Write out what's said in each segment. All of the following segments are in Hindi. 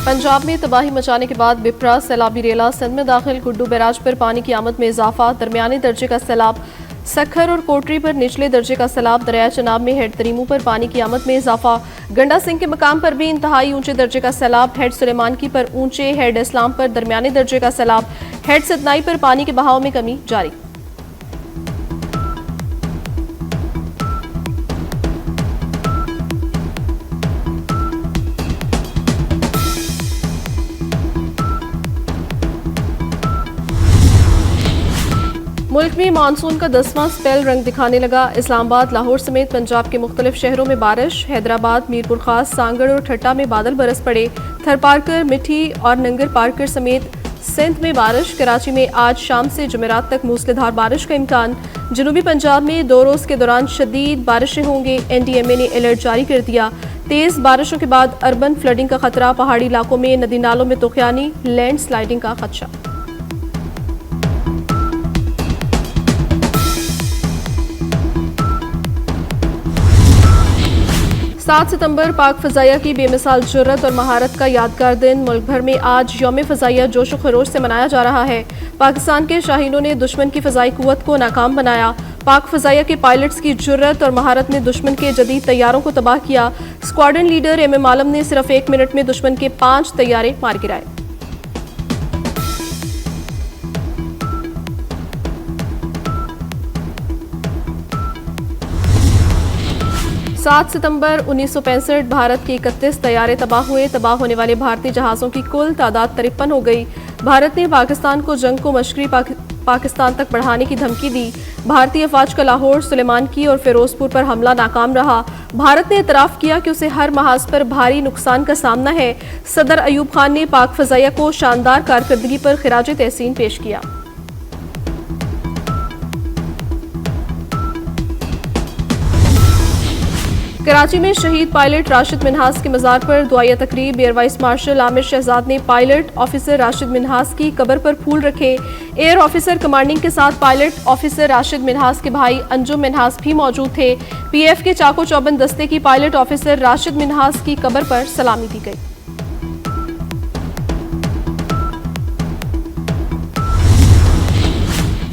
पंजाब में तबाही मचाने के बाद बिपरा सैलाबी रेला सिंध में दाखिल। गुड्डू बैराज पर पानी की आमद में इजाफा। दरमियानी दर्जे का सैलाब। सखर और कोटरी पर निचले दर्जे का सैलाब। दरिया चनाब में हेड तरीमू पर पानी की आमद में इजाफा। गंडा सिंह के मकाम पर भी इंतहाई ऊंचे दर्जे का सैलाब। हेड सुलेमानकी पर ऊंचे, हेड इस्लाम पर दरमियानी दर्जे का सैलाब। हेड सतनाई पर पानी के बहाव में कमी जारी। मुल्क में मानसून का 10वां स्पेल रंग दिखाने लगा। इस्लामाबाद, लाहौर समेत पंजाब के मुख्तलिफ शहरों में बारिश। हैदराबाद, मीरपुर खास, सांगड़ और ठट्टा में बादल बरस पड़े। थरपारकर, मिठी और नंगर पारकर समेत सिंध में बारिश। कराची में आज शाम से जुमेरात तक मूसलाधार बारिश का इम्कान। जनूबी पंजाब में 2 रोज के दौरान शदीद बारिशें होंगे। NDMA ने अलर्ट जारी कर दिया। तेज बारिशों के बाद अर्बन फ्लडिंग का खतरा। पहाड़ी इलाकों में नदी नालों में तूफानी लैंड स्लाइडिंग का खदशा। 7 सितंबर पाक फ़ज़ाइया की बेमिसाल जुर्रत और महारत का यादगार दिन। मुल्क भर में आज यौम फ़ज़ाइया जोश व खरोश से मनाया जा रहा है। पाकिस्तान के शाहीनों ने दुश्मन की फ़ज़ाई क़ुव्वत को नाकाम बनाया। पाक फ़ज़ाइया के पायलट्स की जुर्रत और महारत ने दुश्मन के जदीद तैयारों को तबाह किया। स्क्वाड्रन लीडर MM आलम ने सिर्फ 1 मिनट में दुश्मन के 5 तैयारे मार गिराए। सात सितंबर 1965 भारत के 31 तैयारे तबाह हुए। तबाह होने वाले भारतीय जहाज़ों की कुल तादाद 53 हो गई। भारत ने पाकिस्तान को जंग को मशरक़ी पाकिस्तान तक बढ़ाने की धमकी दी। भारतीय अफवाज का लाहौर, सुलेमानकी और फिरोजपुर पर हमला नाकाम रहा। भारत ने इतराफ़ किया कि उसे हर महाज पर भारी नुकसान का सामना है। सदर अयूब खान ने पाक फ़ज़ाइया को शानदार कारकर्दगी पर खिराज तहसीन पेश किया। कराची में शहीद पायलट राशिद मिन्हास के मज़ार पर दुआया तकरीब। Air vice marshal Amir Shahzad ने पायलट ऑफिसर राशिद मिन्हास की कब्र पर फूल रखे। एयर ऑफिसर कमांडिंग के साथ पायलट ऑफिसर राशिद मिन्हास के भाई अंजुम मिन्हास भी मौजूद थे। PF के चाको चौबंद दस्ते की पायलट ऑफिसर राशिद मिन्हास की कब्र पर सलामी दी गई।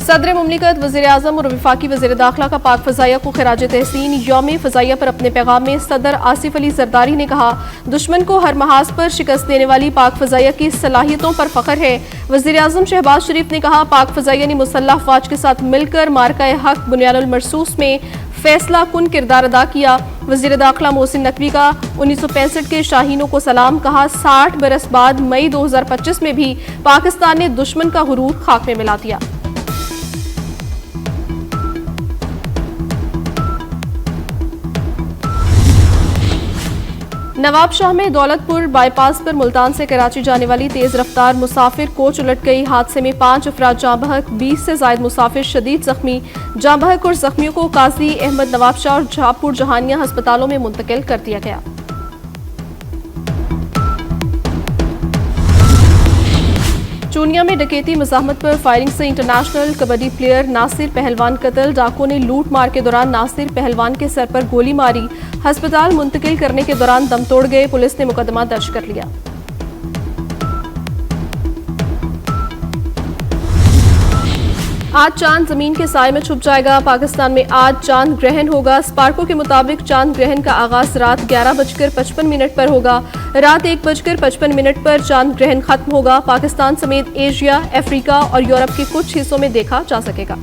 सदर मुमलिकत, वज़ीर आज़म और वफाकी वज़ीर दाखिला का पाक फ़ज़ाइया को खिराज तहसीन। यौम फ़ज़ाइया पर अपने पैगाम में सदर आसिफ अली ज़रदारी ने कहा, दुश्मन को हर महाज पर शिकस्त देने वाली पाक फ़ज़ाइया की सलाहियतों पर फ़ख्र है। वज़ीर आज़म शहबाज शरीफ ने कहा, पाक फ़ज़ाइया ने मुसल्लह अफ़वाज के साथ मिलकर मार्का हक बुनियानुल मरसूस में फैसला कुन किरदार अदा किया। वज़ीर दाखिला मोहसिन नकवी का 1965 के शाहीनों को सलाम। कहा, 60 बरस बाद मई 2025 में भी पाकिस्तान ने दुश्मन का गुरूर खाक में मिला दिया। नवाब शाह में दौलतपुर बाईपास पर मुल्तान से कराची जाने वाली तेज रफ्तार मुसाफिर कोच उलट गई। हादसे में 5 अफराद जाँ बहक, 20 से ज्यादा मुसाफिर शदीद जख्मी। जाँ बहक और जख्मियों को काजी अहमद नवाब शाह और जहापुर जहानिया अस्पतालों में मुंतकिल कर दिया गया। चूनिया में डकैती मज़ाहमत पर फायरिंग से इंटरनेशनल कबड्डी प्लेयर नासिर पहलवान कत्ल। डाकुओं ने लूट मार के दौरान नासिर पहलवान के सर पर गोली मारी। अस्पताल मुंतकिल करने के दौरान दम तोड़ गए। पुलिस ने मुकदमा दर्ज कर लिया। आज चांद जमीन के साए में छुप जाएगा। पाकिस्तान में आज चांद ग्रहण होगा। स्पार्को के मुताबिक चांद ग्रहण का आगाज रात 11:55 पर होगा। रात 1:55 पर चांद ग्रहण खत्म होगा। पाकिस्तान समेत एशिया, अफ्रीका और यूरोप के कुछ हिस्सों में देखा जा सकेगा।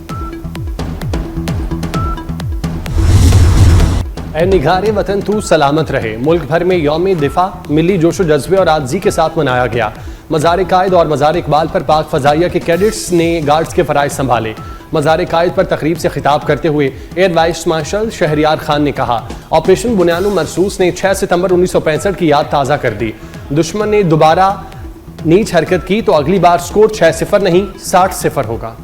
ऐ निगारे वतन तू सलामत रहे। मुल्क भर में यौम दिफा मिली जोशो जज्बे और आज़ी के साथ मनाया गया। मज़ार कायद और मज़ार इकबाल पर पाक फ़ज़ाइया के कैडेट्स ने गार्ड्स के फ़राइज़ संभाले। मज़ार कायद पर तकरीब से खिताब करते हुए air vice marshal Shahryar Khan ने कहा, ऑपरेशन बुनियानुल मरसूस ने 6 सितंबर 1965 की याद ताज़ा कर दी। दुश्मन ने दोबारा नीच हरकत की तो अगली बार स्कोर 6-0 नहीं 60-0 होगा।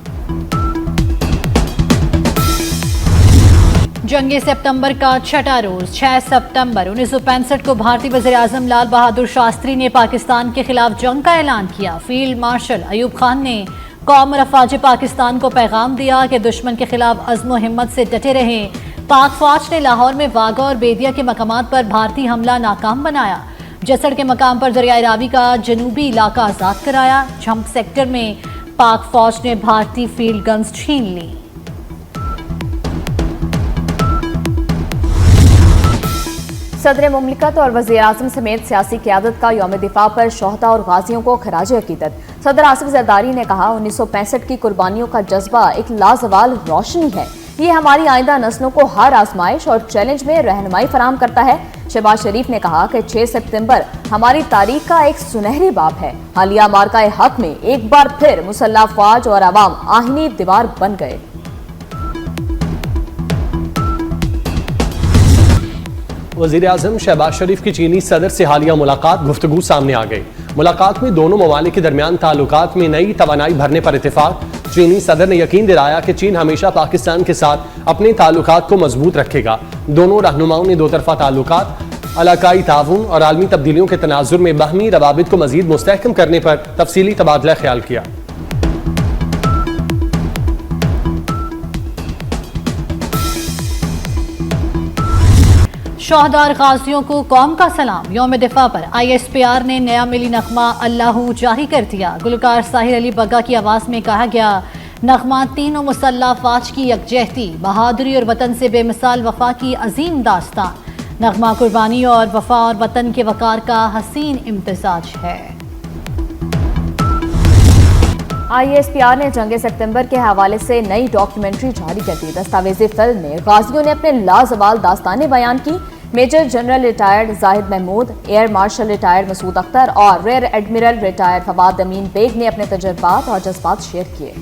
जंग सितंबर का छठा रोज 6 सितंबर 1965 को भारतीय वज़ीर आज़म लाल बहादुर शास्त्री ने पाकिस्तान के खिलाफ जंग का ऐलान किया। फील्ड मार्शल अयूब खान ने कौम और अफवाज पाकिस्तान को पैगाम दिया कि दुश्मन के खिलाफ अज़्म व हिम्मत से डटे रहें। पाक फौज ने लाहौर में वाघा और बेदिया के मकामात पर भारतीय हमला नाकाम बनाया। जसड़ के मकाम पर दरियाए रावी का जनूबी इलाका आजाद कराया। झंप सेक्टर में पाक फौज ने भारतीय फील्ड गन्स छीन ली। सदर मुमलिकत और वज़ीर आज़म समेत सियासी क़यादत का यौम दिफा पर शोहदा और गाजियों को खराज अकीदत। सदर आसिफ जरदारी ने कहा, 1965 की कुर्बानियों का जज्बा एक लाजवाल रोशनी है। ये हमारी आइंदा नस्लों को हर आजमाइश और चैलेंज में रहनुमाई फराहम करता है। शहबाज शरीफ ने कहा कि 6 सितंबर हमारी तारीख का एक सुनहरी बाब है। हालिया मार्का हक में एक बार फिर मुसल्लह फौज और अवाम आहिनी दीवार बन गए। वज़ीर आज़म शहबाज शरीफ की चीनी सदर से हालिया मुलाकात, गुफ्तगू सामने आ गई। मुलाकात में दोनों ममालिक के दरमियान ताल्लुकात में नई तवानाई भरने पर इत्तेफाक। चीनी सदर ने यकीन दिलाया कि चीन हमेशा पाकिस्तान के साथ अपने ताल्लुकात को मजबूत रखेगा। दोनों रहनुमाओं ने दो तरफा ताल्लुकात, इलाकाई ताउन और आलमी तब्दीलियों के तनाजुर में बाहमी रवाबित को मजीद मुस्तहकम करने पर तफसीली तबादला ख्याल किया। शोहदार गाजियों को कौम का सलाम। यौम दिफा पर ISPR ने नया मिली नगमा अल्लाहू जारी कर दिया। गुलकार साहिर अली बग्गा की आवाज़ में कहा गया, नगमा तीनों मुसल्लह फौज की यकजहती, बहादुरी और वतन से बेमिसाल वफा की अजीम दास्तान। नगमा कुर्बानी और वफा और वतन के वकार का हसीन इम्तिजाज है। ISPR ने जंग सितंबर के हवाले से नई डॉक्यूमेंट्री जारी कर दी। दस्तावेजी फिल्म में गाजियों ने अपने लाजवाल दास्तानें बयान की। Major general retired Zahid Mahmood, air marshal retired Masood Akhtar और rear admiral retired Fawad Amin Baig ने अपने तजुर्बात और जज्बात शेयर किए।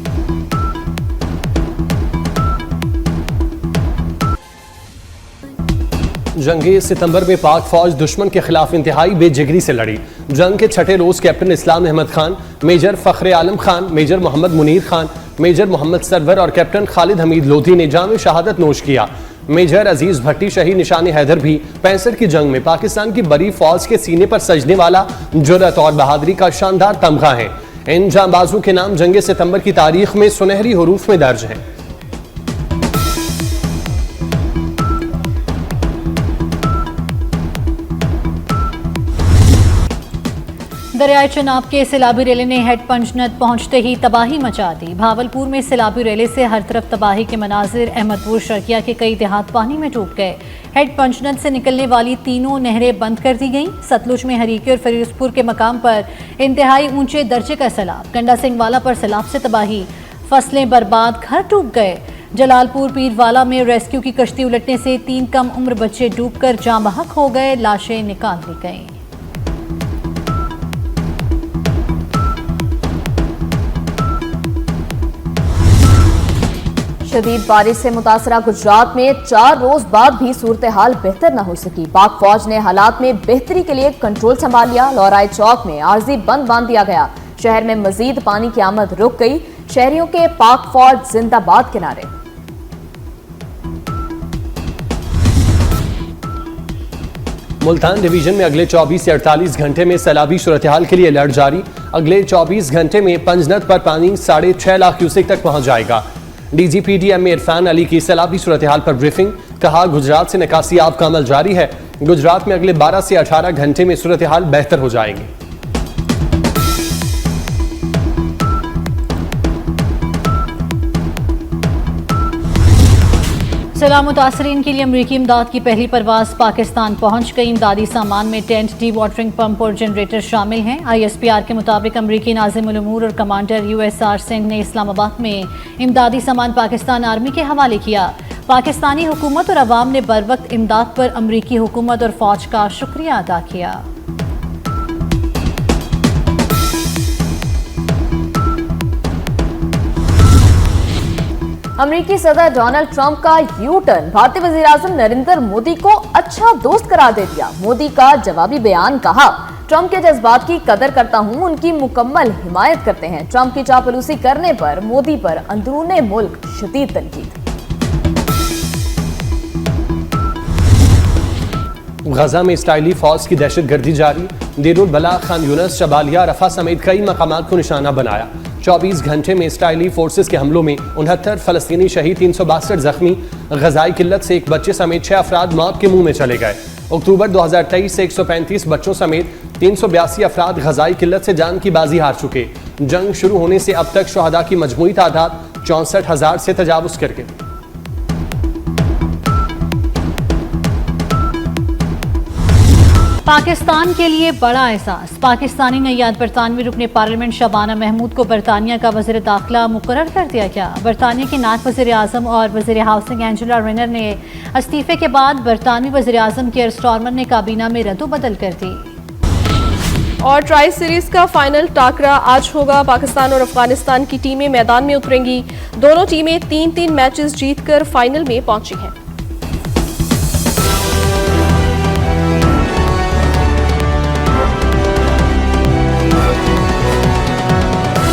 जंग सितंबर में पाक फौज दुश्मन के खिलाफ इंतहाई बेजिगरी से लड़ी। जंग के छठे रोज captain Islam Ahmed Khan, major Fakhre Alam Khan, major Mohammad Munir Khan, major Mohammad Sarwar और कैप्टन खालिद हमीद लोधी ने जाम शहादत नोश किया। मेजर अजीज भट्टी शहीद निशान हैदर भी 65 की जंग में पाकिस्तान की बड़ी फौज के सीने पर सजने वाला जुर्रत और बहादुरी का शानदार तमगा है। इन जांबाजों के नाम जंग सितंबर की तारीख में सुनहरी हरूफ में दर्ज हैं। दरियाए चनाब के सैलाबी रेले ने हेड पंचनद पहुंचते ही तबाही मचा दी। भावलपुर में सैलाबी रेले से हर तरफ तबाही के मनाजिर। अहमदपुर शर्किया के कई देहात पानी में डूब गए। हेड पंचनद से निकलने वाली तीनों नहरें बंद कर दी गईं। सतलुज में हरीके और फिरोजपुर के मकाम पर इंतहाई ऊंचे दर्जे का सैलाब। गंडा सिंह वाला पर सैलाब से तबाही, फसलें बर्बाद, घर डूब गए। जलालपुर पीरवाला में रेस्क्यू की कश्ती उलटने से 3 कम उम्र बच्चे डूबकर जाँ बहक हो गए। लाशें निकाल ली गईं। शदीद बारिश से मुतासरा गुजरात में 4 रोज बाद भी सूरत हाल बेहतर न हो सकी। पाक फौज ने हालात में बेहतरी के लिए कंट्रोल संभाल लिया। लौराई चौक में आर्जी बंद बांध दिया गया। शहर में मजीद पानी की आमद रुक गई। शहरियों के पाक फौज जिंदाबाद के नारे। मुल्तान डिवीजन में अगले 24 से 48 घंटे में सैलाबी सूरत हाल के लिए अलर्ट जारी। अगले 24 घंटे में पंजनद पर पानी 6.5 लाख क्यूसेक तक पहुंच जाएगा। DGPDM इरफान अली की सैलाबी सूरत हाल पर ब्रीफिंग। कहा, गुजरात से निकासी आब का अमल जारी है। गुजरात में अगले 12 से 18 घंटे में सूरत हाल बेहतर हो जाएंगे। सैलाब मुतासरीन के लिए अमरीकी इमदाद की पहली परवाज पाकिस्तान पहुंच गई। इमदादी सामान में टेंट, डी वाटरिंग पंप और जनरेटर शामिल हैं। ISPR के मुताबिक अमरीकी नाज़िम उल उमूर और कमांडर USR सिंह ने इस्लामाबाद में इमदादी सामान पाकिस्तान आर्मी के हवाले किया। पाकिस्तानी हुकूमत और अवाम ने बर वक्त इमदाद पर अमरीकी हुकूमत और फौज का शुक्रिया अदा किया। अमेरिकी सदर डोनाल्ड ट्रंप का यू टर्न भारतीय वजीर आजम नरेंद्र मोदी को अच्छा दोस्त करार दे दिया। मोदी का जवाबी बयान, कहा, ट्रंप के जज्बात की कदर करता हूं, उनकी मुकम्मल हिमायत करते हैं। ट्रंप की चापलूसी करने पर मोदी पर अंदरूने मुल्क शदीद तनकीद। गजा में इस्राइली फौज की दहशतगर्दी जारी। देरुल बला, खान यूनस, शबालिया, रफा समेत कई मकामात को निशाना बनाया। 24 घंटे में इस्राइली फोर्सेस के हमलों में 69 फलस्तीनी शहीद, 362 जख्मी। गजाई किल्लत से एक बच्चे समेत 6 अफराद मौत के मुंह में चले गए। अक्टूबर 2023 से 135 बच्चों समेत 382 अफराद ग़ज़ाई किल्लत से जान की बाजी हार चुके। जंग शुरू होने से अब तक शुहदा की मजमूई तादाद 64,000 से तजावुज़ कर गई। पाकिस्तान के लिए बड़ा एहसास। पाकिस्तानी नैयाद बरतानवी रुकने पार्लियामेंट शबाना महमूद को बरतानिया का वज़ीर दाखिला मुकर्रर कर दिया गया। बरतानिया के नायब वज़ीर आज़म और वज़ीर हाउसिंग एंजेला रेनर ने इस्तीफे के बाद बरतानवी वज़ीर आज़म केयर स्टारमर ने काबीना में रद्दोबदल कर दी। और ट्राई सीरीज का फाइनल टाकरा आज होगा। पाकिस्तान और अफगानिस्तान की टीमें मैदान में उतरेंगी। दोनों टीमें 3-3 मैचेस जीतकर फाइनल में पहुंची हैं।